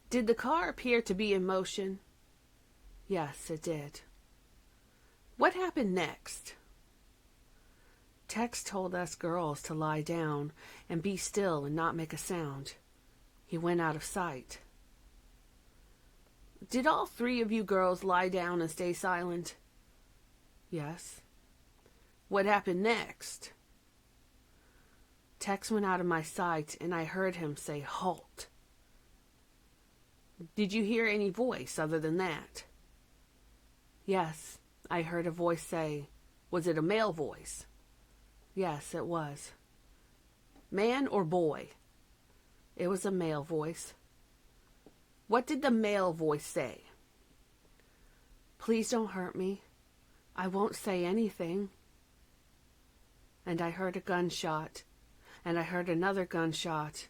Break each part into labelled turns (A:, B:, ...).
A: Did the car appear to be in motion? Yes, it did. What happened next? Tex told us girls to lie down and be still and not make a sound. He went out of sight. Did all three of you girls lie down and stay silent? Yes. What happened next? Tex went out of my sight and I heard him say, "Halt." Did you hear any voice other than that? Yes, I heard a voice say, "Was it a male voice?" Yes, it was. Man or boy? It was a male voice. What did the male voice say? "Please don't hurt me. I won't say anything." And I heard a gunshot, and I heard another gunshot,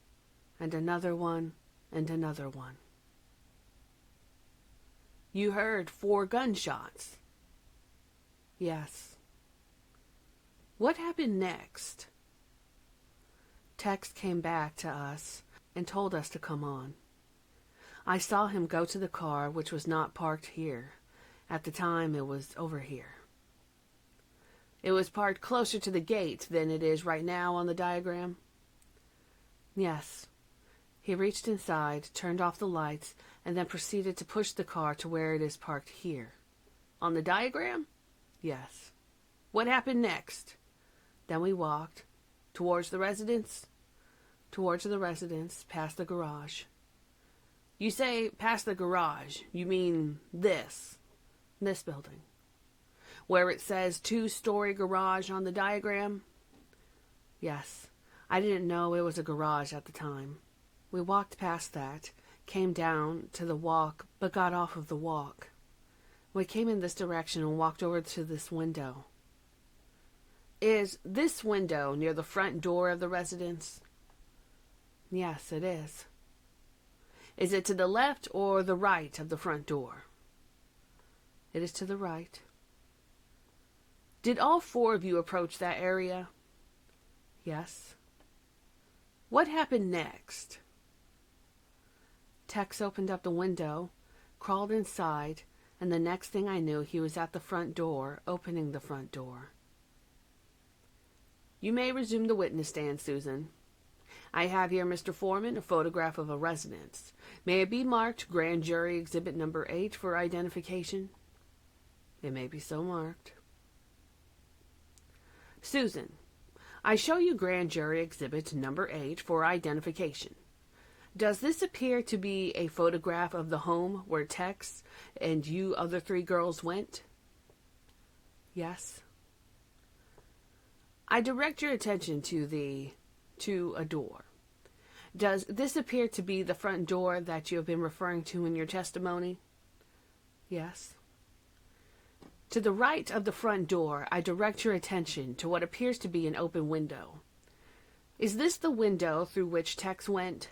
A: and another one, and another one. You heard 4 gunshots? Yes. What happened next? Tex came back to us and told us to come on. I saw him go to the car, which was not parked here. At the time, it was over here. It was parked closer to the gate than it is right now on the diagram? Yes. He reached inside, turned off the lights, and then proceeded to push the car to where it is parked here. On the diagram? Yes. What happened next? Then we walked. Towards the residence? Towards the residence, past the garage. You say past the garage. You mean this building, where it says 2-story garage on the diagram? Yes. I didn't know it was a garage at the time. We walked past that, came down to the walk, but got off of the walk. We came in this direction and walked over to this window. Is this window near the front door of the residence? Yes, it is. Is it to the left or the right of the front door? It is to the right. Did all 4 of you approach that area? Yes. What happened next? Tex opened up the window, crawled inside, and the next thing I knew, he was at the front door, opening the front door. You may resume the witness stand, Susan. I have here, Mr. Foreman, a photograph of a residence. May it be marked Grand Jury Exhibit Number 8 for identification? It may be so marked. Susan, I show you Grand Jury Exhibit Number 8 for identification. Does this appear to be a photograph of the home where Tex and you other 3 girls went? Yes. I direct your attention to a door. Does this appear to be the front door that you have been referring to in your testimony? Yes. To the right of the front door, I direct your attention to what appears to be an open window. Is this the window through which Tex went?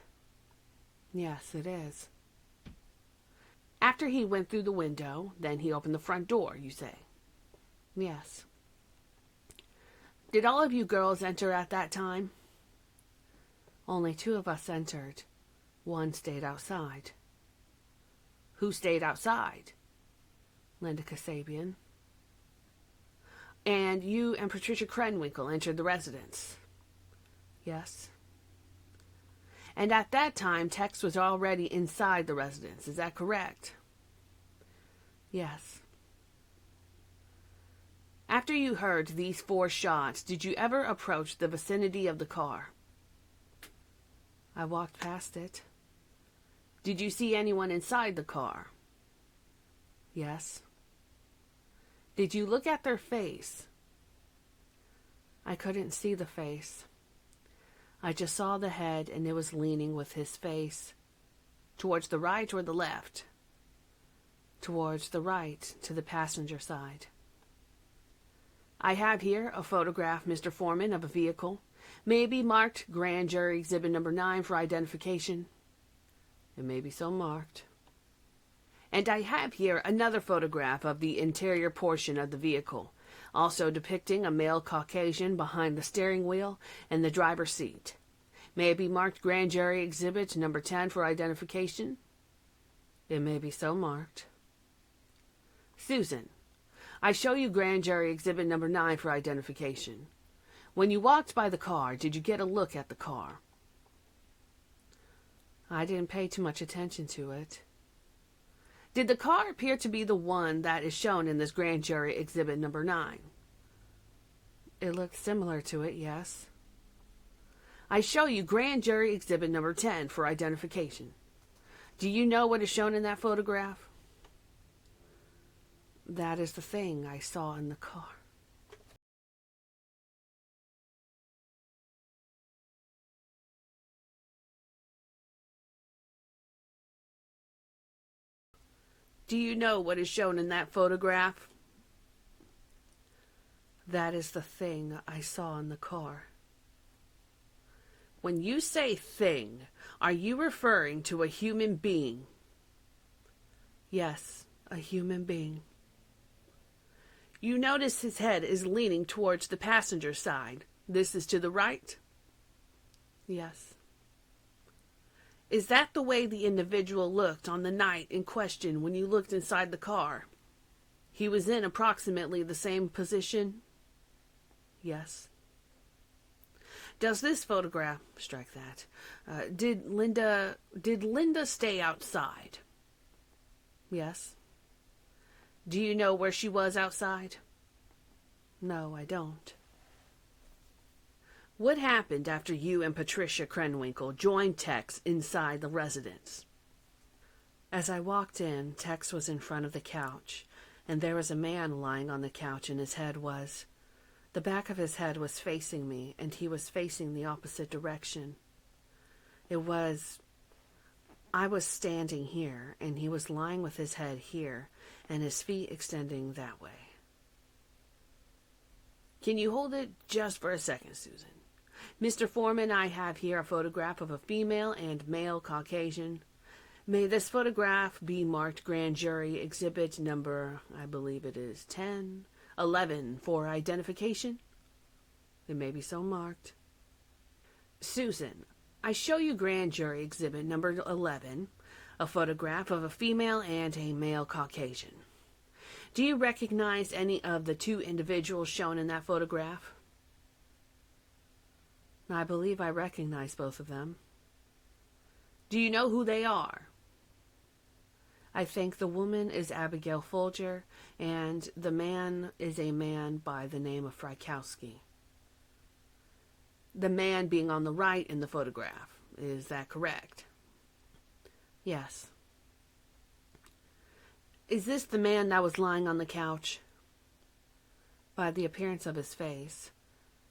A: Yes, it is. After he went through the window, then he opened the front door, you say? Yes. Did all of you girls enter at that time? Only 2 of us entered. 1 stayed outside. Who stayed outside? Linda Kasabian. And you and Patricia Krenwinkel entered the residence? Yes. And at that time, Tex was already inside the residence. Is that correct? Yes. After you heard these 4 shots, did you ever approach the vicinity of the car? I walked past it. Did you see anyone inside the car? Yes. Did you look at their face? I couldn't see the face. I just saw the head, and it was leaning with his face. Towards the right or the left? Towards the right, to the passenger side. I have here a photograph, Mr. Foreman, of a vehicle. May it be marked Grand Jury Exhibit Number 9 for identification? It may be so marked. And I have here another photograph of the interior portion of the vehicle, also depicting a male Caucasian behind the steering wheel and the driver's seat. May it be marked Grand Jury Exhibit Number 10 for identification? It may be so marked. Susan, I show you grand jury exhibit number 9 for identification. When you walked by the car, did you get a look at the car? I didn't pay too much attention to it. Did the car appear to be the one that is shown in this grand jury exhibit number 9? It looked similar to it, yes. I show you grand jury exhibit number 10 for identification. Do you know what is shown in that photograph? That is the thing I saw in the car. Do you know what is shown in that photograph? That is the thing I saw in the car. When you say thing, are you referring to a human being? Yes, a human being. You notice his head is leaning towards the passenger side. This is to the right? Yes. Is that the way the individual looked on the night in question when you looked inside the car? He was in approximately the same position? Yes. Does this photograph strike that? Did Linda stay outside? Yes. Do you know where she was outside? No, I don't. What happened after you and Patricia Krenwinkel joined Tex inside the residence? As I walked in, Tex was in front of the couch, and there was a man lying on the couch, and the back of his head was facing me, and he was facing the opposite direction. I was standing here, and he was lying with his head here, and his feet extending that way. Can you hold it just for a second, Susan? Mr. Foreman, I have here a photograph of a female and male Caucasian. May this photograph be marked grand jury exhibit number, I believe it is 10, 11 for identification? It may be so marked. Susan, I show you grand jury exhibit number 11, a photograph of a female and a male Caucasian. Do you recognize any of the two individuals shown in that photograph? I believe I recognize both of them. Do you know who they are? I think the woman is Abigail Folger, and the man is a man by the name of Frykowski. The man being on the right in the photograph. Is that correct? Yes. Is this the man that was lying on the couch? By the appearance of his face.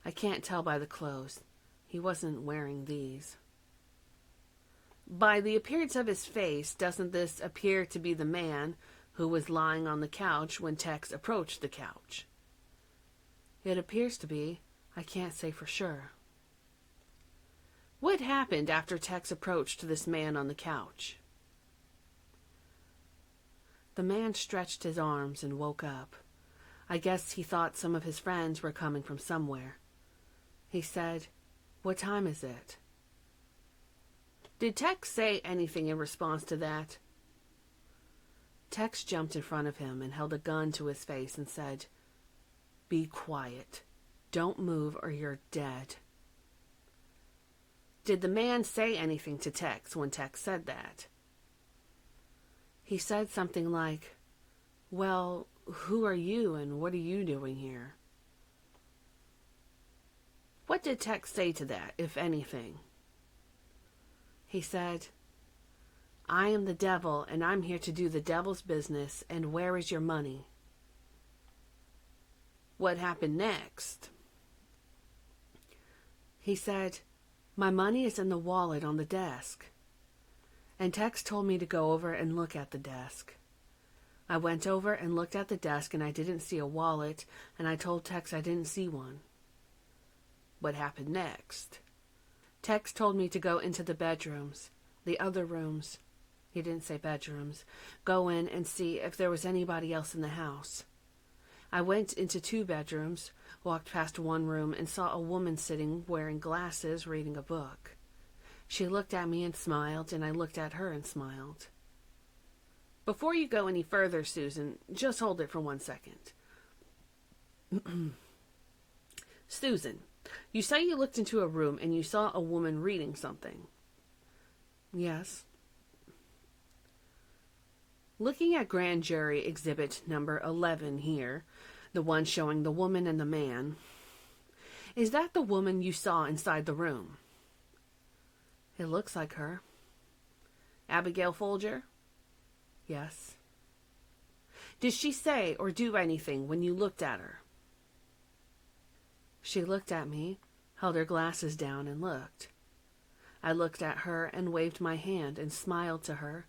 A: I can't tell by the clothes. He wasn't wearing these. By the appearance of his face, doesn't this appear to be the man who was lying on the couch when Tex approached the couch? It appears to be. I can't say for sure. What happened after Tex approached this man on the couch? The man stretched his arms and woke up. I guess he thought some of his friends were coming from somewhere. He said, "What time is it?" Did Tex say anything in response to that? Tex jumped in front of him and held a gun to his face and said, "Be quiet. Don't move or you're dead." Did the man say anything to Tex when Tex said that? He said something like, "Well, who are you and what are you doing here?" What did Tex say to that, if anything? He said, "I am the devil, and I'm here to do the devil's business, and where is your money?" What happened next? He said, "My money is in the wallet on the desk." And Tex told me to go over and look at the desk. I went over and looked at the desk, and I didn't see a wallet, and I told Tex I didn't see one. What happened next? Tex told me to go into the bedrooms, the other rooms. He didn't say bedrooms. Go in and see if there was anybody else in the house. I went into 2 bedrooms, walked past one room, and saw a woman sitting wearing glasses reading a book. She looked at me and smiled, and I looked at her and smiled. Before you go any further, Susan, just hold it for 1 second. Susan, you say you looked into a room and you saw a woman reading something. Yes. Looking at grand jury exhibit number 11 here, the one showing the woman and the man, is that the woman you saw inside the room? It looks like her. Abigail Folger? Yes. Did she say or do anything when you looked at her? She looked at me, held her glasses down, and looked. I looked at her and waved my hand and smiled to her,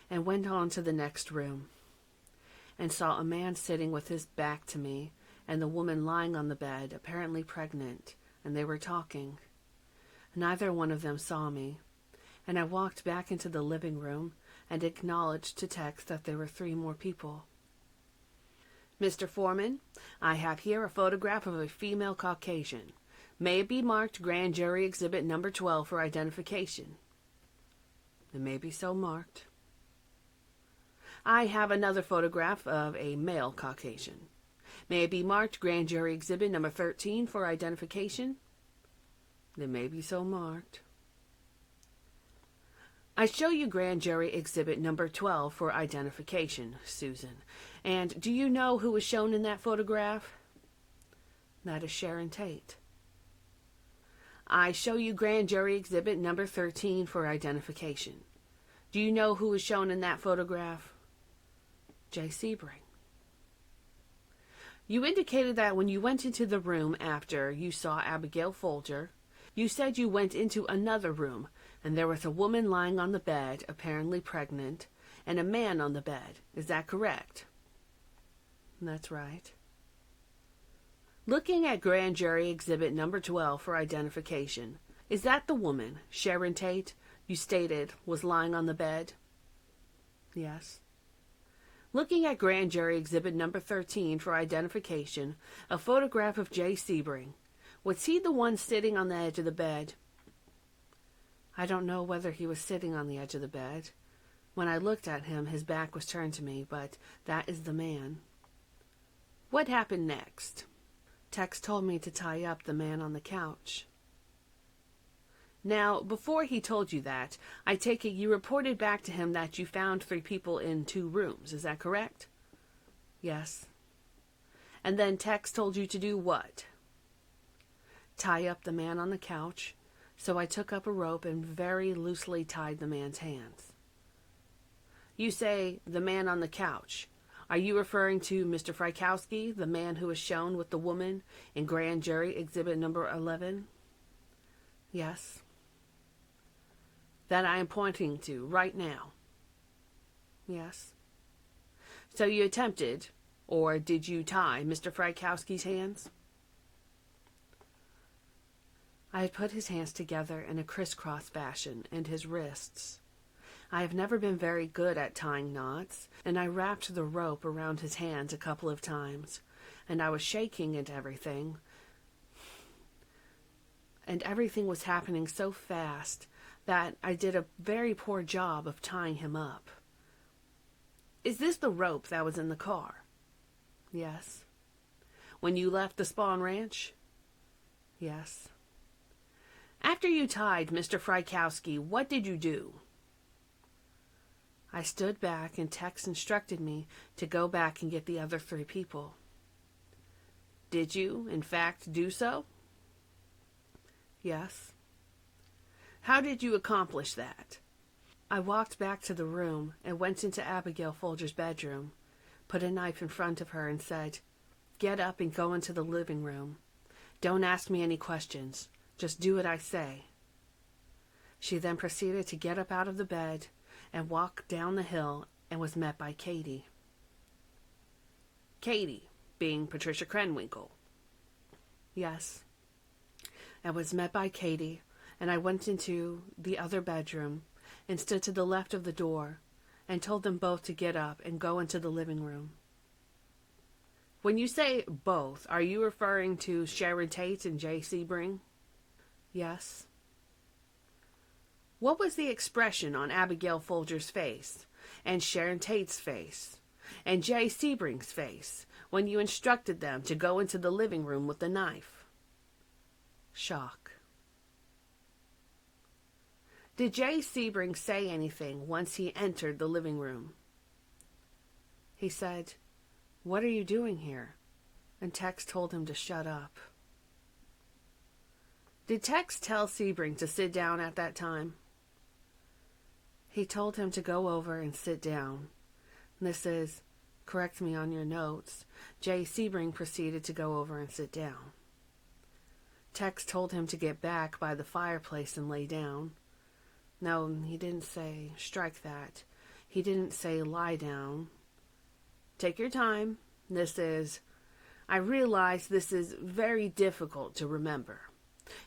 A: and went on to the next room, and saw a man sitting with his back to me, and the woman lying on the bed, apparently pregnant, and they were talking. Neither one of them saw me, and I walked back into the living room and acknowledged to Tex that there were 3 more people. Mr. Foreman, I have here a photograph of a female Caucasian. May it be marked Grand Jury Exhibit number 12 for identification. It may be so marked. I have another photograph of a male Caucasian. May it be marked Grand Jury Exhibit number 13 for identification. It may be so marked. I show you Grand Jury Exhibit number 12 for identification, Susan. And do you know who was shown in that photograph? That is Sharon Tate. I show you Grand Jury Exhibit number 13 for identification. Do you know who was shown in that photograph? Jay Sebring. You indicated that when you went into the room after you saw Abigail Folger, you said you went into another room, and there was a woman lying on the bed, apparently pregnant, and a man on the bed. Is that correct? That's right. Looking at Grand Jury Exhibit number 12 for identification, is that the woman, Sharon Tate, you stated was lying on the bed? Yes. Looking at Grand Jury Exhibit number 13 for identification, a photograph of Jay Sebring, was he the one sitting on the edge of the bed? I don't know whether he was sitting on the edge of the bed. When I looked at him, his back was turned to me, but that is the man. What happened next? Tex told me to tie up the man on the couch. Now, before he told you that, I take it you reported back to him that you found 3 people in 2 rooms. Is that correct? Yes. And then Tex told you to do what? Tie up the man on the couch. So I took up a rope and very loosely tied the man's hands. You say, the man on the couch. Are you referring to Mr. Frykowski, the man who was shown with the woman in Grand Jury Exhibit number 11? Yes. That I am pointing to right now. Yes. So you attempted, or did you tie Mr. Frykowski's hands? I had put his hands together in a crisscross fashion and his wrists. I have never been very good at tying knots, and I wrapped the rope around his hands a couple of times, and I was shaking and everything was happening so fast that I did a very poor job of tying him up. Is this the rope that was in the car? Yes. When you left the Spawn Ranch? Yes. After you tied Mr. Frykowski, what did you do? I stood back and Tex instructed me to go back and get the other 3 people. Did you, in fact, do so? Yes. How did you accomplish that? I walked back to the room and went into Abigail Folger's bedroom, put a knife in front of her and said, "Get up and go into the living room. Don't ask me any questions. Just do what I say." She then proceeded to get up out of the bed and walk down the hill and was met by Katie. Katie, being Patricia Krenwinkel. Yes. I was met by Katie, and I went into the other bedroom and stood to the left of the door and told them both to get up and go into the living room. When you say both, are you referring to Sharon Tate and Jay Sebring? Yes. What was the expression on Abigail Folger's face? and Sharon Tate's face, and Jay Sebring's face when you instructed them to go into the living room with the knife. Shock. Did Jay Sebring say anything once he entered the living room? He said, "What are you doing here?" And Tex told him to shut up. Did Tex tell Sebring to sit down at that time? He told him to go over and sit down. This is, correct me on your notes, Jay Sebring proceeded to go over and sit down. Tex told him to get back by the fireplace and lay down. No, he didn't say, strike that. He didn't say lie down. Take your time. This is, I realize this is very difficult to remember.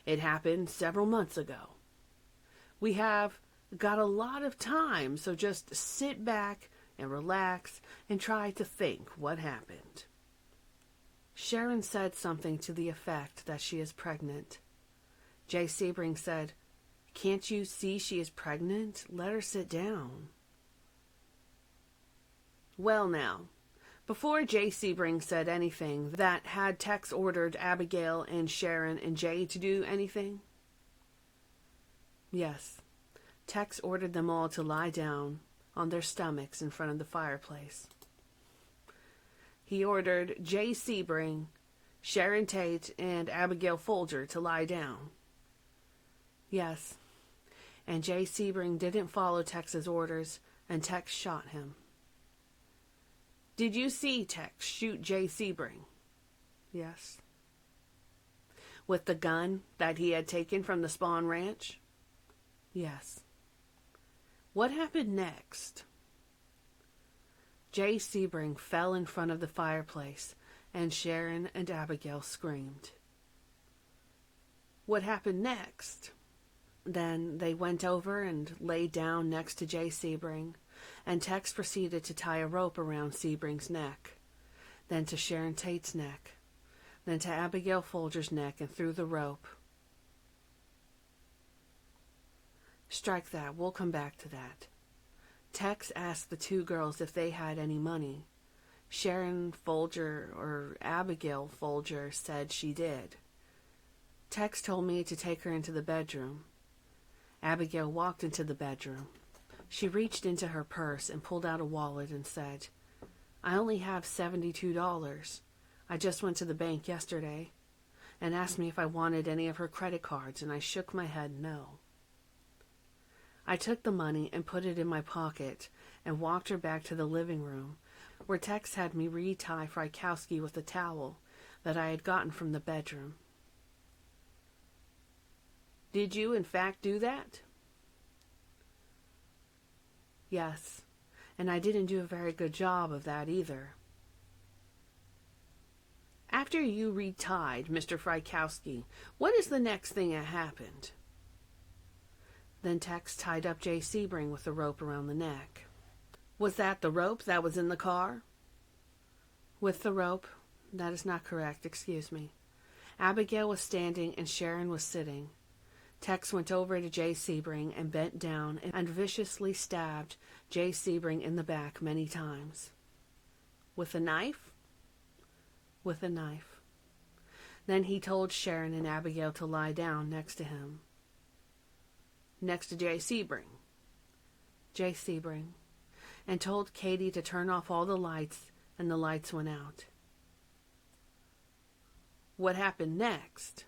A: It happened several months ago. We have got a lot of time, so just sit back and relax and try to think what happened. Sharon said something to the effect that she is pregnant. Jay Sebring said, "Can't you see she is pregnant? Let her sit down." Well now, before Jay Sebring said anything, that had Tex ordered Abigail and Sharon and Jay to do anything? Yes, Tex ordered them all to lie down on their stomachs in front of the fireplace. He ordered Jay Sebring, Sharon Tate, and Abigail Folger to lie down. Yes, and Jay Sebring didn't follow Tex's orders, and Tex shot him. Did you see Tex shoot Jay Sebring? Yes. With the gun that he had taken from the Spawn Ranch? Yes. What happened next? Jay Sebring fell in front of the fireplace, and Sharon and Abigail screamed. What happened next? Then they went over and laid down next to Jay Sebring, and Tex proceeded to tie a rope around Sebring's neck, then to Sharon Tate's neck, then to Abigail Folger's neck, and threw the rope. Strike that. We'll come back to that. Tex asked the two girls if they had any money. Sharon Folger, or Abigail Folger, said she did. Tex told me to take her into the bedroom. Abigail walked into the bedroom. She reached into her purse and pulled out a wallet and said, "I only have $72. I just went to the bank yesterday," and asked me if I wanted any of her credit cards, and I shook my head no. I took the money and put it in my pocket and walked her back to the living room, where Tex had me retie Frykowski with a towel that I had gotten from the bedroom. Did you, in fact, do that? Yes, and I didn't do a very good job of that either. After you retied Mr. Frykowski, what is the next thing that happened? Then Tex tied up Jay Sebring with the rope around the neck. Was that the rope that was in the car? With the rope? That is not correct, excuse me. Abigail was standing and Sharon was sitting. Tex went over to Jay Sebring and bent down and viciously stabbed Jay Sebring in the back many times. With a knife? With a knife. Then he told Sharon and Abigail to lie down next to him. Next to Jay Sebring. Jay Sebring. And told Katie to turn off all the lights, and the lights went out. What happened next?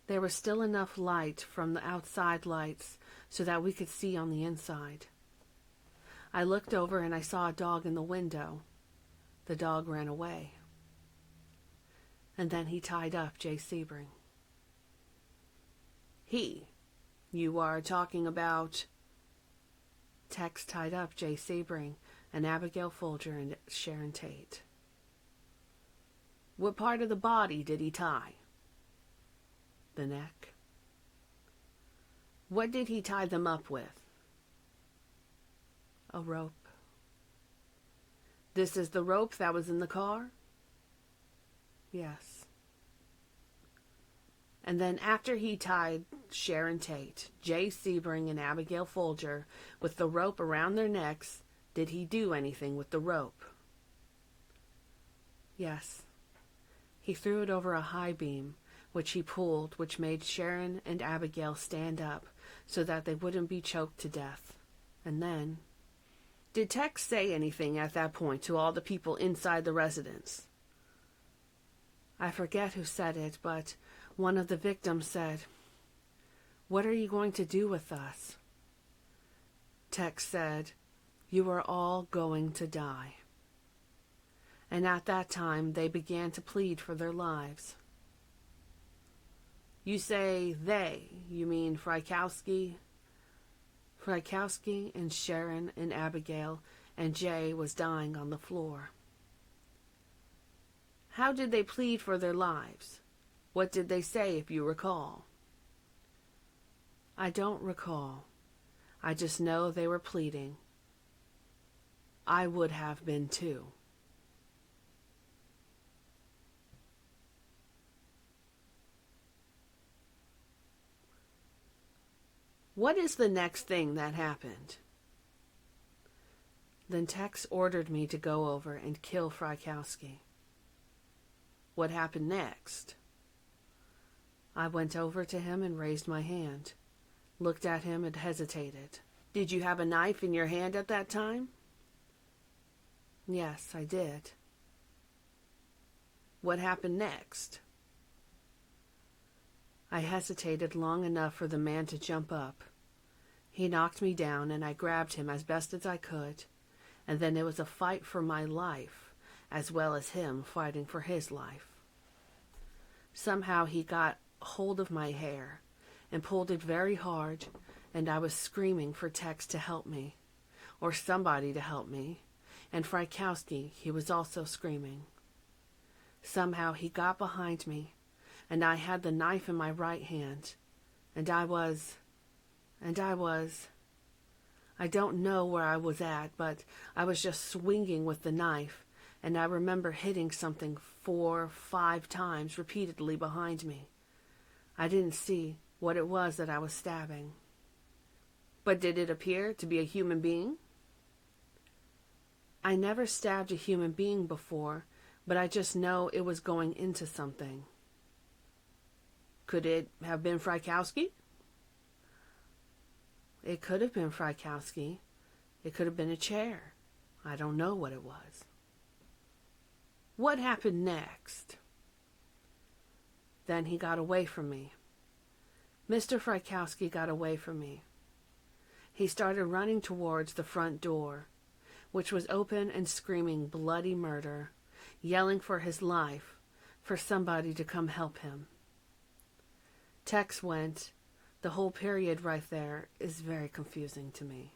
A: There was still enough light from the outside lights so that we could see on the inside. I looked over and I saw a dog in the window. The dog ran away. And then he tied up Jay Sebring. You are talking about... Tex tied up Jay Sebring and Abigail Folger and Sharon Tate. What part of the body did he tie? The neck. What did he tie them up with? A rope. This is the rope that was in the car? Yes. And then after he tied Sharon Tate, Jay Sebring, and Abigail Folger with the rope around their necks, did he do anything with the rope? Yes. He threw it over a high beam, which he pulled, which made Sharon and Abigail stand up so that they wouldn't be choked to death. And then... Did Tex say anything at that point to all the people inside the residence? I forget who said it, but one of the victims said, "What are you going to do with us?" Tex said, "You are all going to die." And at that time, they began to plead for their lives. You say they, you mean Frykowski? Frykowski and Sharon and Abigail and Jay was dying on the floor. How did they plead for their lives? What did they say, if you recall? I don't recall. I just know they were pleading. I would have been too. What is the next thing that happened? Then Tex ordered me to go over and kill Frykowski. What happened next? I went over to him and raised my hand, looked at him and hesitated. Did you have a knife in your hand at that time? Yes, I did. What happened next? I hesitated long enough for the man to jump up. He knocked me down, and I grabbed him as best as I could, and then it was a fight for my life, as well as him fighting for his life. Somehow he got hold of my hair and pulled it very hard, and I was screaming for Tex to help me, or somebody to help me, and Frykowski, he was also screaming. Somehow he got behind me, and I had the knife in my right hand, and I don't know where I was at, but I was just swinging with the knife, and I remember hitting something 4 or 5 times repeatedly behind me. I didn't see what it was that I was stabbing. But did it appear to be a human being? I never stabbed a human being before, but I just know it was going into something. Could it have been Frykowski? It could have been Frykowski. It could have been a chair. I don't know what it was. What happened next? Then he got away from me. Mr. Frykowski got away from me. He started running towards the front door, which was open and screaming bloody murder, yelling for his life, for somebody to come help him. Tex went. The whole period right there is very confusing to me.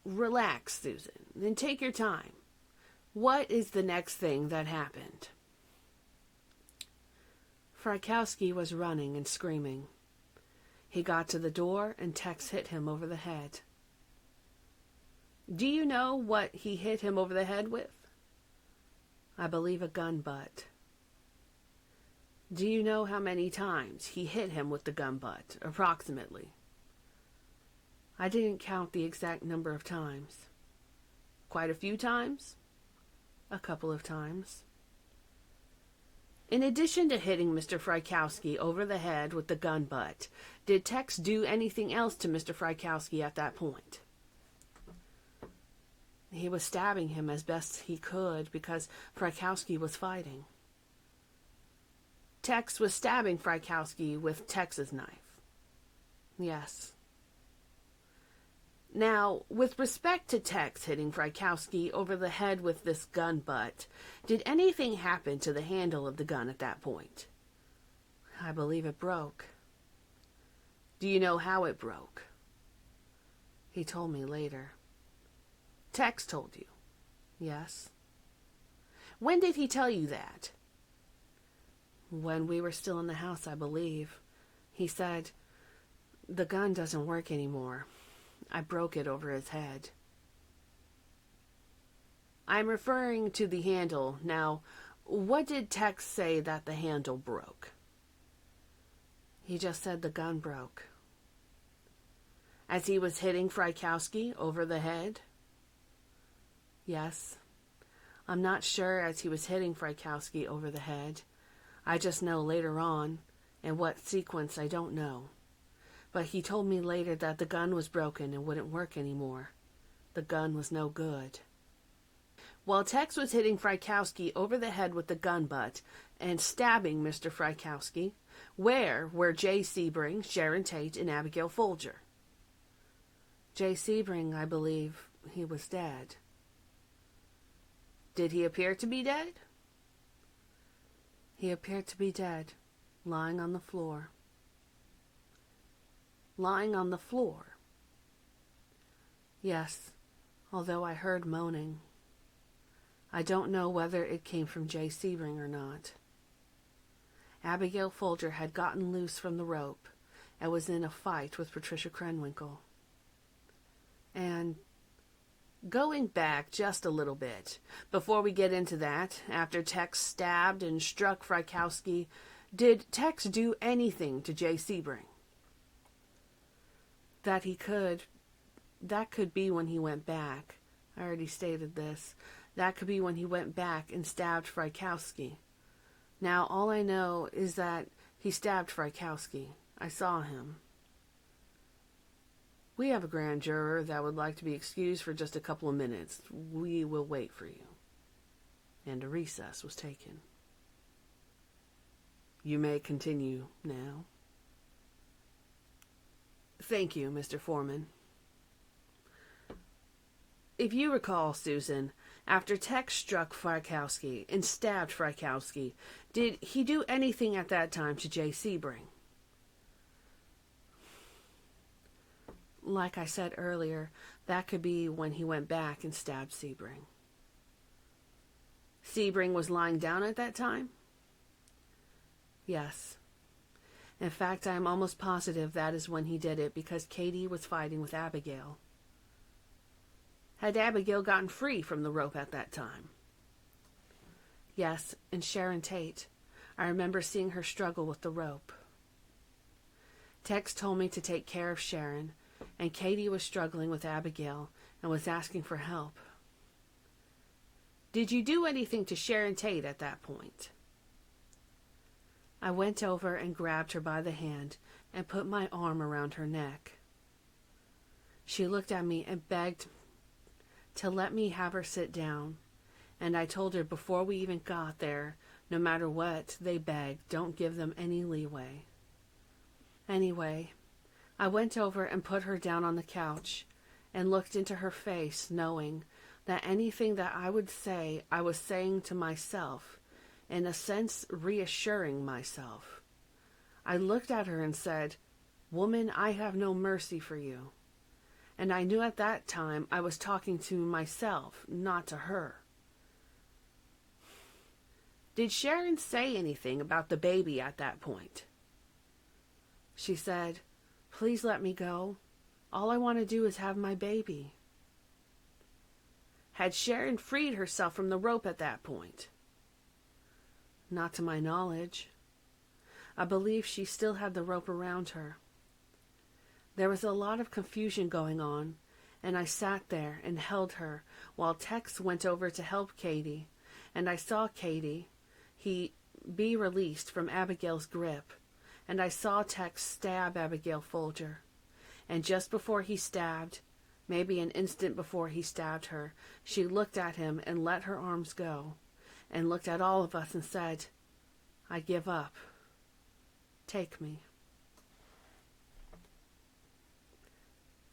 A: Relax, Susan, and take your time. What is the next thing that happened? Frykowski was running and screaming. He got to the door and Tex hit him over the head. Do you know what he hit him over the head with? I believe a gun butt. Do you know how many times he hit him with the gun butt, approximately? I didn't count the exact number of times. Quite a few times? A couple of times. In addition to hitting Mr. Frykowski over the head with the gun butt, did Tex do anything else to Mr. Frykowski at that point? He was stabbing him as best he could because Frykowski was fighting. Tex was stabbing Frykowski with Tex's knife. Yes. Now, with respect to Tex hitting Frykowski over the head with this gun butt, did anything happen to the handle of the gun at that point? I believe it broke. Do you know how it broke? He told me later. Tex told you? Yes. When did he tell you that? When we were still in the house, I believe. He said, "The gun doesn't work anymore. I broke it over his head." I'm referring to the handle. Now, what did Tex say that the handle broke? He just said the gun broke. As he was hitting Frykowski over the head? Yes. I'm not sure as he was hitting Frykowski over the head. I just know later on, in what sequence I don't know. But he told me later that the gun was broken and wouldn't work anymore. The gun was no good. While Tex was hitting Frykowski over the head with the gun butt and stabbing Mr. Frykowski, where were Jay Sebring, Sharon Tate, and Abigail Folger? Jay Sebring, I believe, he was dead. Did he appear to be dead? He appeared to be dead, lying on the floor. Lying on the floor? Yes, although I heard moaning. I don't know whether it came from Jay Sebring or not. Abigail Folger had gotten loose from the rope and was in a fight with Patricia Krenwinkel. And going back just a little bit, before we get into that, after Tex stabbed and struck Frykowski, did Tex do anything to Jay Sebring? That could be when he went back. I already stated this. That could be when he went back and stabbed Frykowski. Now, all I know is that he stabbed Frykowski. I saw him. We have a grand juror that would like to be excused for just a couple of minutes. We will wait for you. And a recess was taken. You may continue now. Thank you, Mr. Foreman. If you recall, Susan, after Tex struck Frykowski and stabbed Frykowski, did he do anything at that time to Jay Sebring? Like I said earlier, that could be when he went back and stabbed Sebring. Sebring was lying down at that time? Yes. In fact, I am almost positive that is when he did it because Katie was fighting with Abigail. Had Abigail gotten free from the rope at that time? Yes, and Sharon Tate. I remember seeing her struggle with the rope. Tex told me to take care of Sharon, and Katie was struggling with Abigail and was asking for help. Did you do anything to Sharon Tate at that point? I went over and grabbed her by the hand and put my arm around her neck. She looked at me and begged to let me have her sit down, and I told her before we even got there, no matter what they begged, don't give them any leeway. Anyway, I went over and put her down on the couch and looked into her face, knowing that anything that I would say, I was saying to myself, in a sense reassuring myself. I looked at her and said, "Woman, I have no mercy for you." And I knew at that time I was talking to myself, not to her. Did Sharon say anything about the baby at that point? She said, "Please let me go. All I want to do is have my baby." Had Sharon freed herself from the rope at that point? Not to my knowledge. I believe she still had the rope around her. There was a lot of confusion going on, and I sat there and held her while Tex went over to help Katie, and I saw Katie, be released from Abigail's grip, and I saw Tex stab Abigail Folger. And just before he stabbed, maybe an instant before he stabbed her, she looked at him and let her arms go, and looked at all of us and said, "I give up. Take me."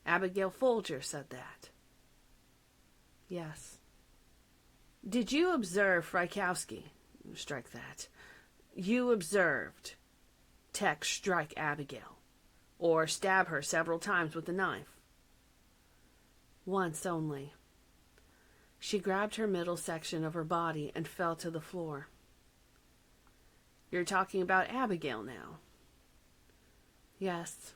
A: Abigail Folger said that. Yes. Did you observe Frykowski? Strike that. You observed Tex strike Abigail, or stab her several times with a knife? Once only. She grabbed her middle section of her body and fell to the floor. You're talking about Abigail now? Yes.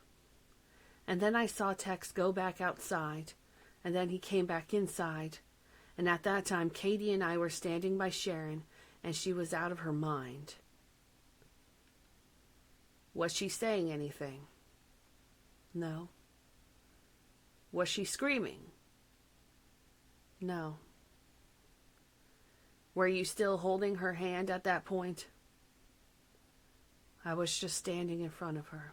A: And then I saw Tex go back outside, and then he came back inside, and at that time Katie and I were standing by Sharon, and she was out of her mind. Was she saying anything? No. Was she screaming? No. Were you still holding her hand at that point? I was just standing in front of her.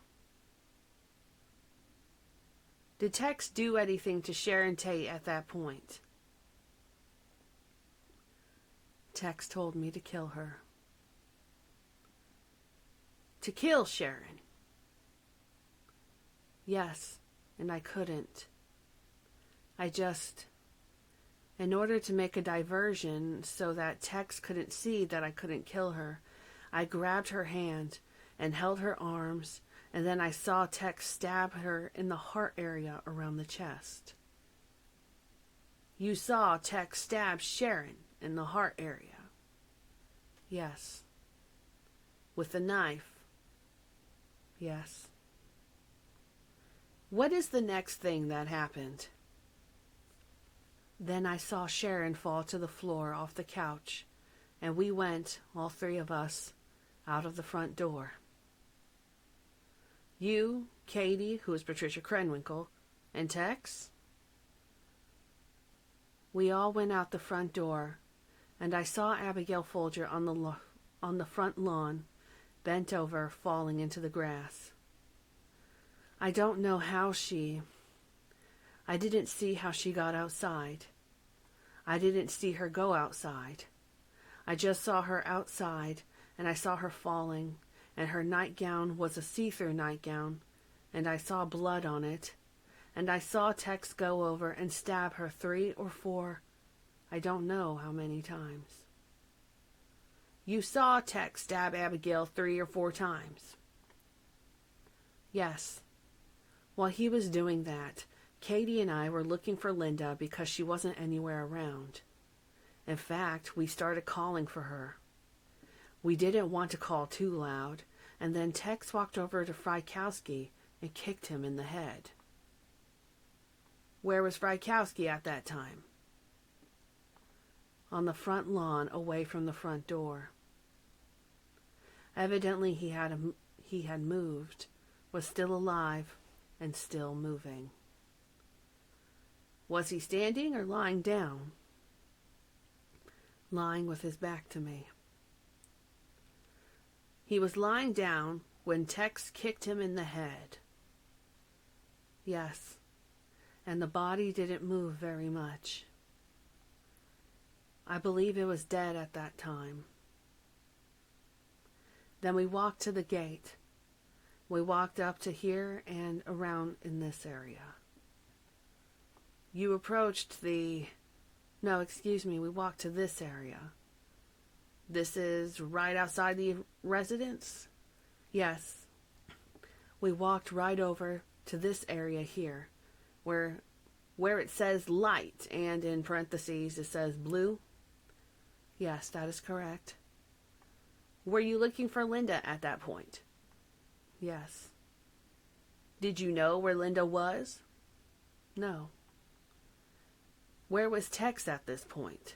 A: Did Tex do anything to Sharon Tate at that point? Tex told me to kill her. To kill Sharon. Yes, and I couldn't. In order to make a diversion so that Tex couldn't see that I couldn't kill her, I grabbed her hand and held her arms, and then I saw Tex stab her in the heart area around the chest. You saw Tex stab Sharon in the heart area? Yes. With a knife? Yes. What is the next thing that happened? Then I saw Sharon fall to the floor off the couch, and we went, all three of us, out of the front door. You, Katie, who is Patricia Krenwinkel, and Tex? We all went out the front door, and I saw Abigail Folger on the front lawn, bent over, falling into the grass. I don't know how I didn't see how she got outside. I didn't see her go outside. I just saw her outside, and I saw her falling, and her nightgown was a see-through nightgown, and I saw blood on it, and I saw Tex go over and stab her 3 or 4, I don't know how many times. You saw Tex stab Abigail 3 or 4 times? Yes. While he was doing that, Katie and I were looking for Linda because she wasn't anywhere around. In fact, we started calling for her. We didn't want to call too loud, and then Tex walked over to Frykowski and kicked him in the head. Where was Frykowski at that time? On the front lawn, away from the front door. Evidently he had moved, was still alive, and still moving. Was he standing or lying down? Lying with his back to me. He was lying down when Tex kicked him in the head. Yes, and the body didn't move very much. I believe it was dead at that time. Then we walked to the gate. We walked up to here and around in this area. You approached we walked to this area. This is right outside the residence? Yes. We walked right over to this area here, where it says light, and in parentheses it says blue. Yes, that is correct. Were you looking for Linda at that point? Yes. Did you know where Linda was? No. Where was Tex at this point?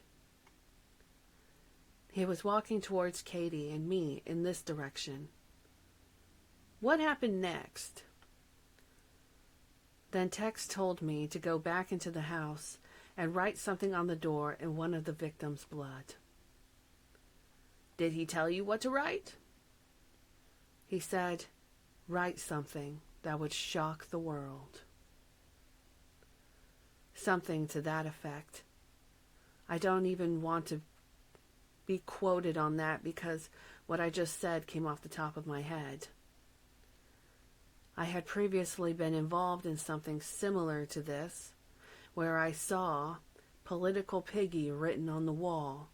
A: He was walking towards Katie and me in this direction. What happened next? Then Tex told me to go back into the house and write something on the door in one of the victim's blood. Did he tell you what to write? He said, write something that would shock the world. Something to that effect. I don't even want to be quoted on that because what I just said came off the top of my head. I had previously been involved in something similar to this, where I saw Political Piggy written on the wall,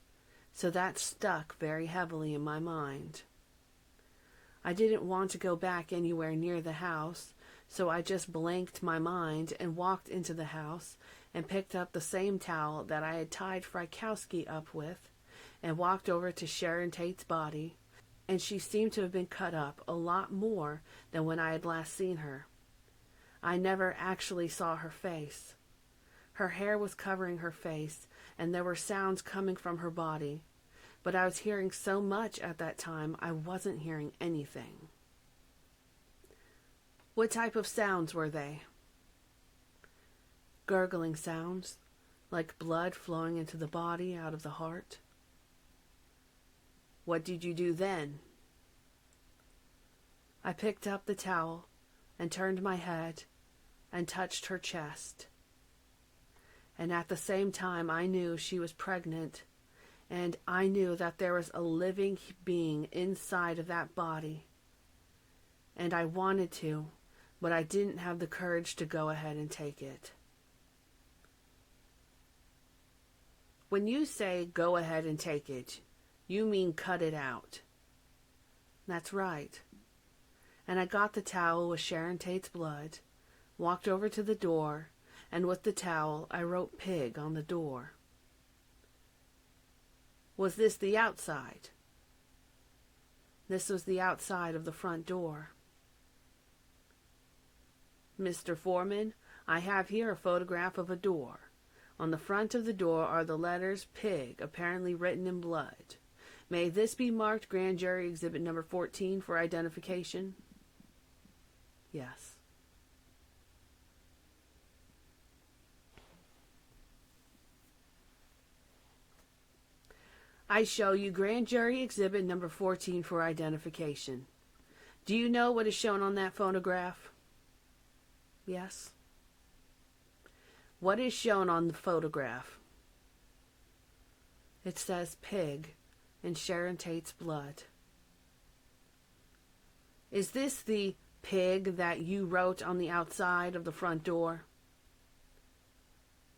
A: so that stuck very heavily in my mind. I didn't want to go back anywhere near the house, so I just blanked my mind and walked into the house and picked up the same towel that I had tied Frykowski up with and walked over to Sharon Tate's body, and she seemed to have been cut up a lot more than when I had last seen her. I never actually saw her face. Her hair was covering her face, and there were sounds coming from her body, but I was hearing so much at that time I wasn't hearing anything. What type of sounds were they? Gurgling sounds, like blood flowing into the body out of the heart. What did you do then? I picked up the towel and turned my head and touched her chest. And at the same time, I knew she was pregnant, and I knew that there was a living being inside of that body. And I wanted to, but I didn't have the courage to go ahead and take it. When you say go ahead and take it, you mean cut it out. That's right. And I got the towel with Sharon Tate's blood, walked over to the door, and with the towel I wrote pig on the door. Was this the outside? This was the outside of the front door. Mr. Foreman, I have here a photograph of a door. On the front of the door are the letters pig, apparently written in blood. May this be marked Grand Jury Exhibit number 14 for identification? Yes. I show you Grand Jury Exhibit number 14 for identification. Do you know what is shown on that photograph? Yes. What is shown on the photograph? It says pig in Sharon Tate's blood. Is this the pig that you wrote on the outside of the front door?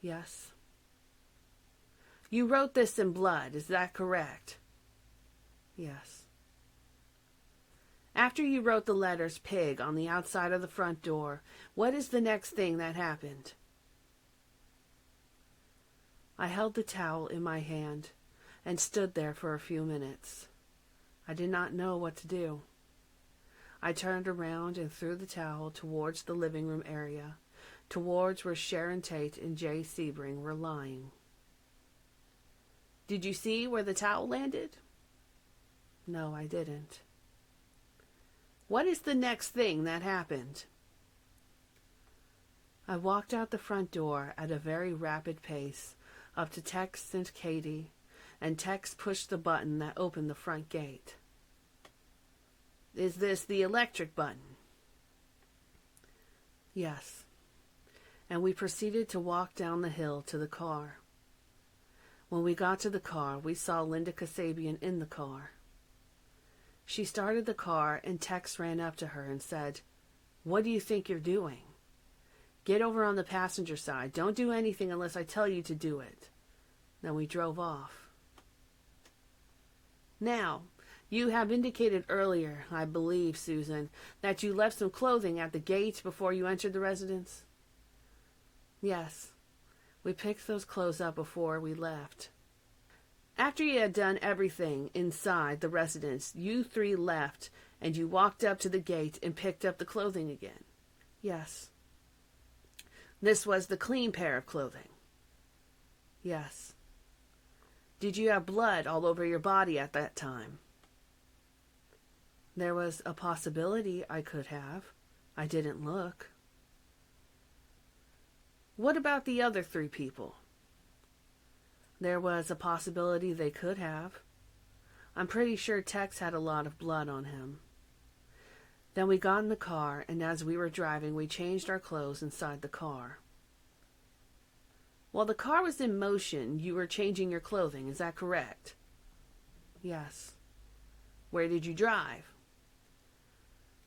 A: Yes. You wrote this in blood, is that correct? Yes. After you wrote the letters pig on the outside of the front door, what is the next thing that happened? I held the towel in my hand and stood there for a few minutes. I did not know what to do. I turned around and threw the towel towards the living room area, towards where Sharon Tate and Jay Sebring were lying. Did you see where the towel landed? No, I didn't. What is the next thing that happened? I walked out the front door at a very rapid pace up to Tex and Katie, and Tex pushed the button that opened the front gate. Is this the electric button? Yes. And we proceeded to walk down the hill to the car. When we got to the car, we saw Linda Kasabian in the car. She started the car, and Tex ran up to her and said, "What do you think you're doing? Get over on the passenger side. Don't do anything unless I tell you to do it." Then we drove off. Now, you have indicated earlier, I believe, Susan, that you left some clothing at the gate before you entered the residence? Yes. We picked those clothes up before we left. After you had done everything inside the residence, you three left, and you walked up to the gate and picked up the clothing again? Yes. This was the clean pair of clothing? Yes. Did you have blood all over your body at that time? There was a possibility I could have. I didn't look. What about the other three people? There was a possibility they could have. I'm pretty sure Tex had a lot of blood on him. Then we got in the car, and as we were driving, we changed our clothes inside the car. While the car was in motion, you were changing your clothing, is that correct? Yes. Where did you drive?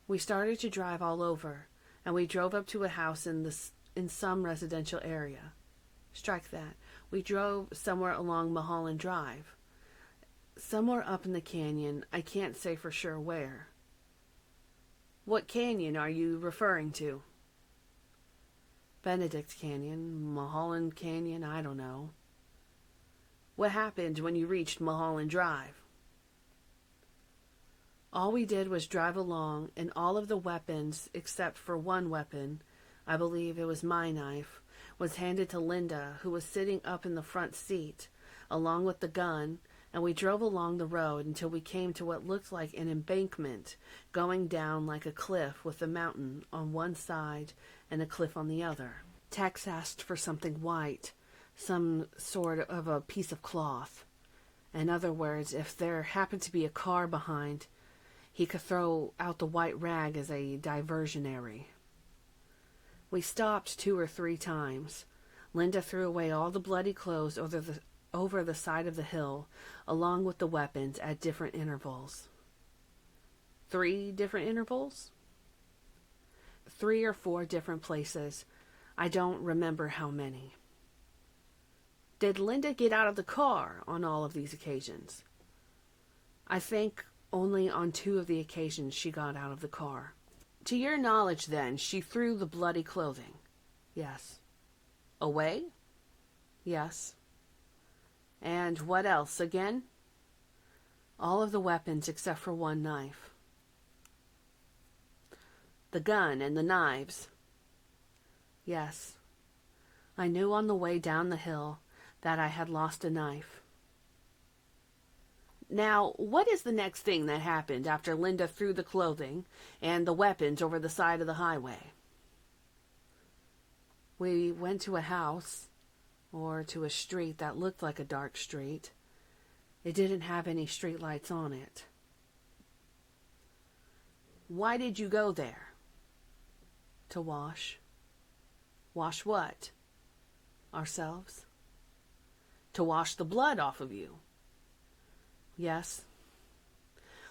A: We started to drive all over, and we drove up to a house in some residential area. Strike that. We drove somewhere along Mulholland Drive. Somewhere up in the canyon, I can't say for sure where. What canyon are you referring to? Benedict Canyon, Mulholland Canyon, I don't know. What happened when you reached Mulholland Drive? All we did was drive along, and all of the weapons, except for one weapon, I believe it was my knife, was handed to Linda, who was sitting up in the front seat, along with the gun, and we drove along the road until we came to what looked like an embankment going down like a cliff with a mountain on one side and a cliff on the other. Tex asked for something white, some sort of a piece of cloth. In other words, if there happened to be a car behind, he could throw out the white rag as a diversionary. We stopped 2 or 3 times. Linda threw away all the bloody clothes over the side of the hill, along with the weapons at different intervals. 3 different intervals? 3 or 4 different places. I don't remember how many. Did Linda get out of the car on all of these occasions? I think only on 2 of the occasions she got out of the car. To your knowledge, then, she threw the bloody clothing? Yes. Away? Yes. And what else again? All of the weapons except for 1 knife. The gun and the knives? Yes. I knew on the way down the hill that I had lost a knife. Now, what is the next thing that happened after Linda threw the clothing and the weapons over the side of the highway? We went to a house, or to a street that looked like a dark street. It didn't have any street lights on it. Why did you go there? To wash. Wash what? Ourselves. To wash the blood off of you. Yes.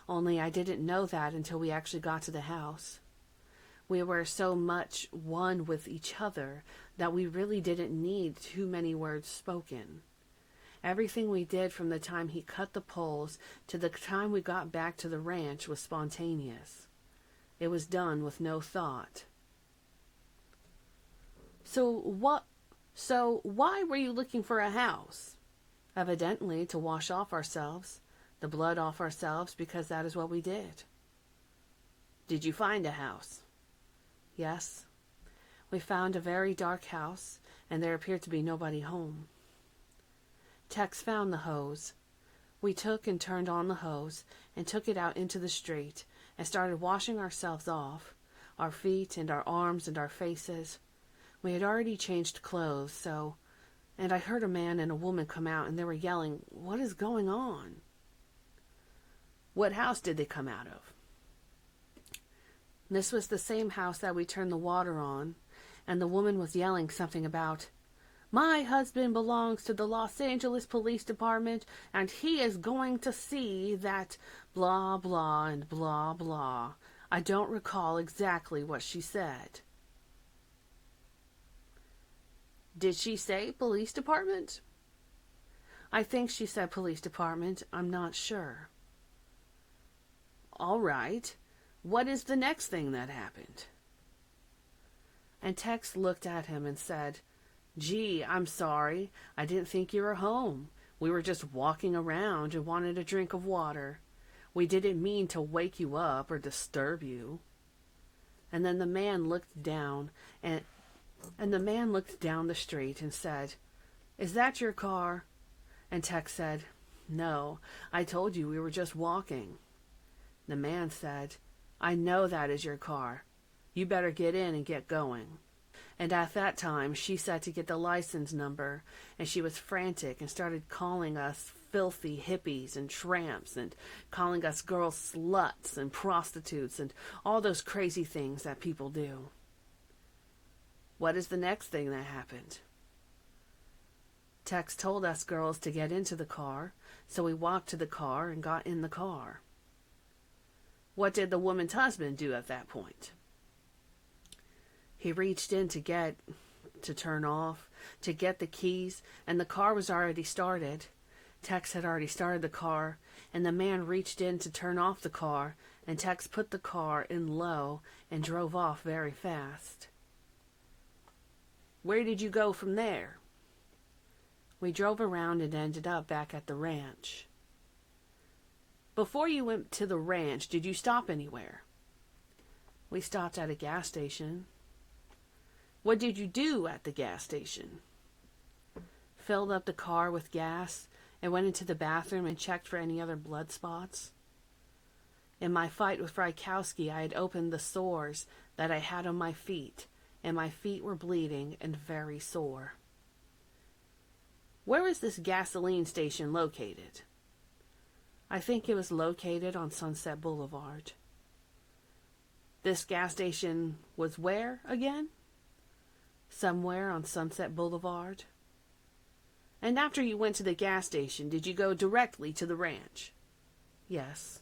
A: Only I didn't know that until we actually got to the house. We were so much one with each other that we really didn't need too many words spoken. Everything we did from the time he cut the poles to the time we got back to the ranch was spontaneous. It was done with no thought. So why were you looking for a house? Evidently to wash off ourselves, the blood off ourselves, because that is what we did. Did you find a house? Yes. We found a very dark house, and there appeared to be nobody home. Tex found the hose. We took and turned on the hose and took it out into the street and started washing ourselves off, our feet and our arms and our faces. We had already changed clothes, and I heard a man and a woman come out, and they were yelling, "What is going on?" What house did they come out of? This was the same house that we turned the water on, and the woman was yelling something about, "My husband belongs to the Los Angeles Police Department, and he is going to see that blah, blah, and blah, blah." I don't recall exactly what she said. Did she say police department? I think she said police department. I'm not sure. All right. What is the next thing that happened? And Tex looked at him and said, "Gee, I'm sorry. I didn't think you were home. We were just walking around and wanted a drink of water. We didn't mean to wake you up or disturb you." And then the man looked down the street and said, "Is that your car?" And Tex said, "No, I told you we were just walking." The man said, "I know that is your car. You better get in and get going." And at that time, she said to get the license number, and she was frantic and started calling us filthy hippies and tramps and calling us girls sluts and prostitutes and all those crazy things that people do. What is the next thing that happened? Tex told us girls to get into the car, so we walked to the car and got in the car. What did the woman's husband do at that point? He reached in to turn off, to get the keys, and the car was already started. Tex had already started the car, and the man reached in to turn off the car, and Tex put the car in low and drove off very fast. Where did you go from there? We drove around and ended up back at the ranch. Before you went to the ranch, did you stop anywhere? We stopped at a gas station. What did you do at the gas station? Filled up the car with gas I went into the bathroom and checked for any other blood spots. In my fight with Frykowski, I had opened the sores that I had on my feet, and my feet were bleeding and very sore. Where was this gasoline station located? I think it was located on Sunset Boulevard. This gas station was where again? Somewhere on Sunset Boulevard. And after you went to the gas station, did you go directly to the ranch? Yes.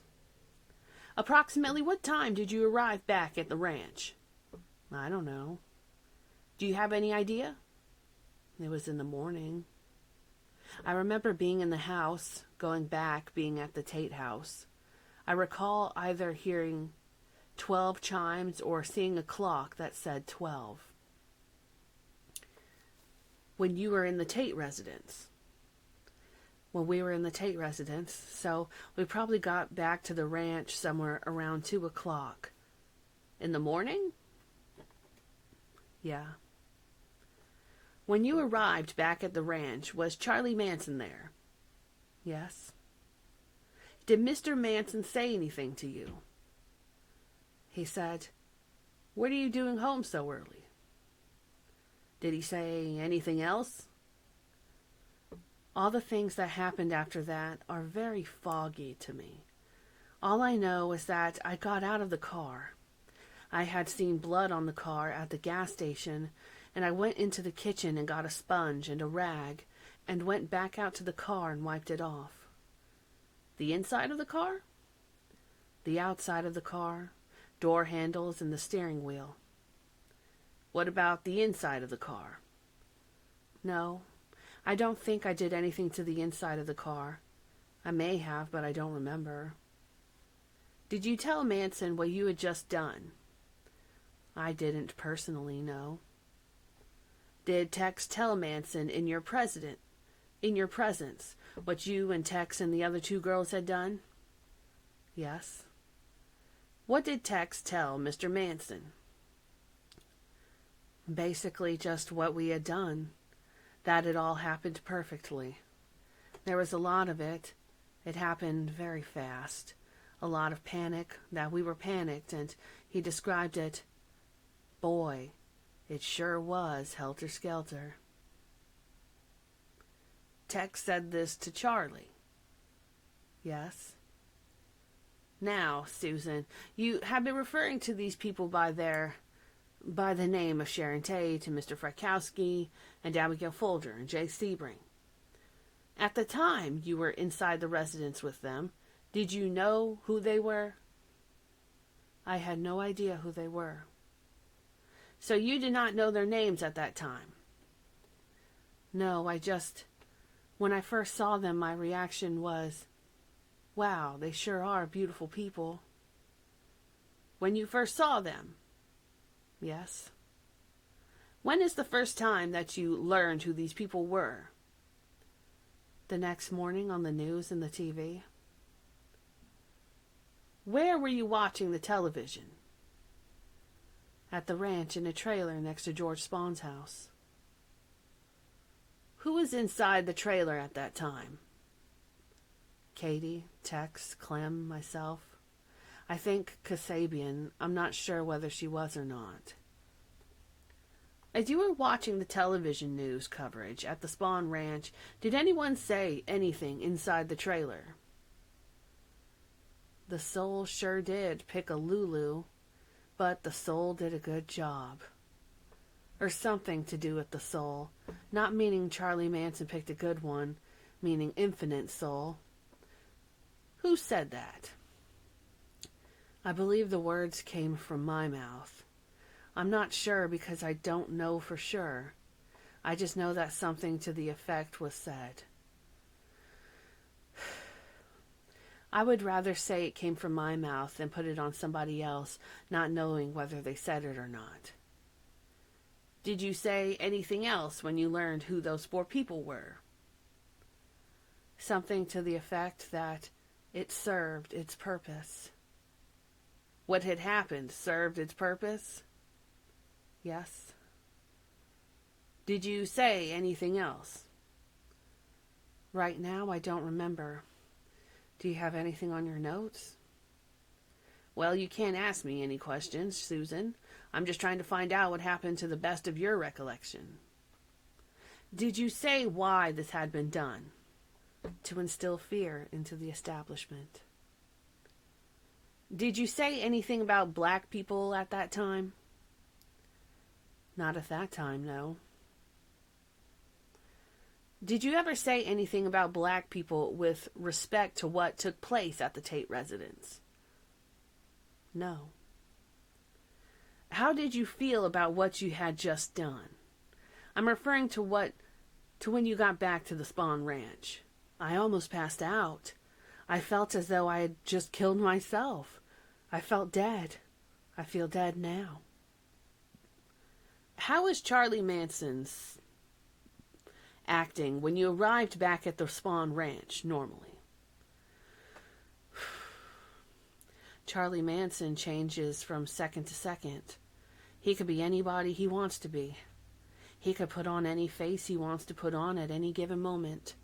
A: Approximately what time did you arrive back at the ranch? I don't know. Do you have any idea? It was in the morning. I remember being in the house, going back, being at the Tate house. I recall either hearing 12 chimes or seeing a clock that said 12. When you were in the Tate residence. When we were in the Tate residence, so we probably got back to the ranch somewhere around 2 o'clock. In the morning? Yeah. When you arrived back at the ranch, was Charlie Manson there? Yes. Did Mr. Manson say anything to you? He said, "What are you doing home so early?" Did he say anything else? All the things that happened after that are very foggy to me. All I know is that I got out of the car. I had seen blood on the car at the gas station, and I went into the kitchen and got a sponge and a rag and went back out to the car and wiped it off. The inside of the car? The outside of the car, door handles and the steering wheel. What about the inside of the car? No, I don't think I did anything to the inside of the car. I may have, but I don't remember. Did you tell Manson what you had just done? I didn't personally, no. Did Tex tell Manson in your presence what you and Tex and the other 2 girls had done? Yes. What did Tex tell Mr. Manson? Basically just what we had done. That it all happened perfectly. There was a lot of it. It happened very fast. A lot of panic, that we were panicked, and he described it. Boy, it sure was helter-skelter. Tex said this to Charlie. Yes. Now, Susan, you have been referring to these people by the name of Sharon Tate and Mr. Frykowski and Abigail Folger and Jay Sebring. At the time you were inside the residence with them, did you know who they were? I had no idea who they were. So you did not know their names at that time? No, when I first saw them, my reaction was, wow, they sure are beautiful people. When you first saw them? Yes. When is the first time that you learned who these people were? The next morning on the news and the TV. Where were you watching the television? At the ranch in a trailer next to George Spawn's house. Who was inside the trailer at that time? Katie, Tex, Clem, myself. I think Kasabian. I'm not sure whether she was or not. As you were watching the television news coverage at the Spawn Ranch, did anyone say anything inside the trailer? The Soul sure did pick a Lulu, but the Soul did a good job. Or something to do with the Soul, not meaning Charlie Manson picked a good one, meaning Infinite Soul. Who said that? I believe the words came from my mouth. I'm not sure because I don't know for sure. I just know that something to the effect was said. I would rather say it came from my mouth than put it on somebody else, not knowing whether they said it or not. Did you say anything else when you learned who those 4 people were? Something to the effect that it served its purpose. What had happened served its purpose? Yes. Did you say anything else? Right now, I don't remember. Do you have anything on your notes? Well, you can't ask me any questions, Susan. I'm just trying to find out what happened to the best of your recollection. Did you say why this had been done? To instill fear into the establishment. Did you say anything about black people at that time? Not at that time, no. Did you ever say anything about black people with respect to what took place at the Tate residence? No. How did you feel about what you had just done? I'm referring to when you got back to the Spawn Ranch. I almost passed out. I felt as though I had just killed myself. I felt dead. I feel dead now. How is Charlie Manson's acting when you arrived back at the Spawn Ranch normally? Charlie Manson changes from second to second. He could be anybody he wants to be. He could put on any face he wants to put on at any given moment.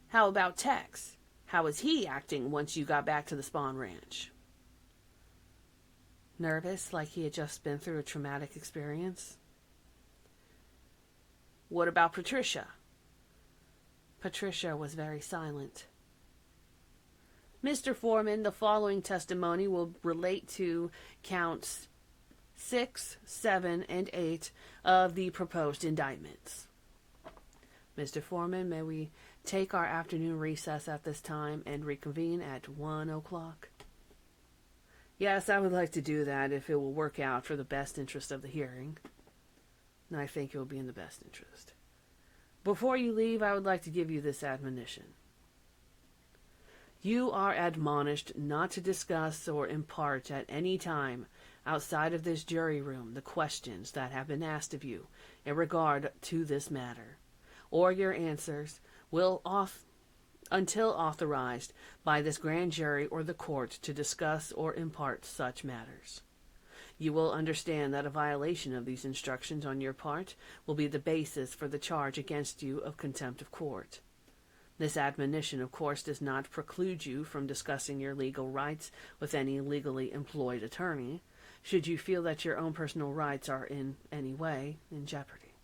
A: How about Tex? How was he acting once you got back to the Spawn Ranch? Nervous, like he had just been through a traumatic experience. What about Patricia? Patricia was very silent. Mr. Foreman, the following testimony will relate to counts 6, 7, and 8 of the proposed indictments. Mr. Foreman, may we take our afternoon recess at this time and reconvene at 1 o'clock? Yes, I would like to do that if it will work out for the best interest of the hearing. And I think it will be in the best interest. Before you leave, I would like to give you this admonition. You are admonished not to discuss or impart at any time outside of this jury room the questions that have been asked of you in regard to this matter, or your answers will until authorized by this grand jury or the court to discuss or impart such matters. You will understand that a violation of these instructions on your part will be the basis for the charge against you of contempt of court. This admonition, of course, does not preclude you from discussing your legal rights with any legally employed attorney, should you feel that your own personal rights are in any way in jeopardy.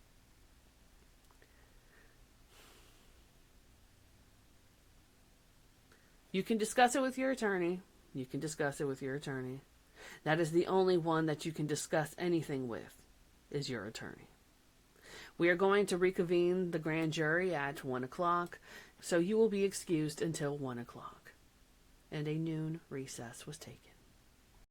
A: You can discuss it with your attorney. You can discuss it with your attorney. That is the only one that you can discuss anything with, is your attorney. We are going to reconvene the grand jury at 1 o'clock, so you will be excused until 1 o'clock. And a noon recess was taken.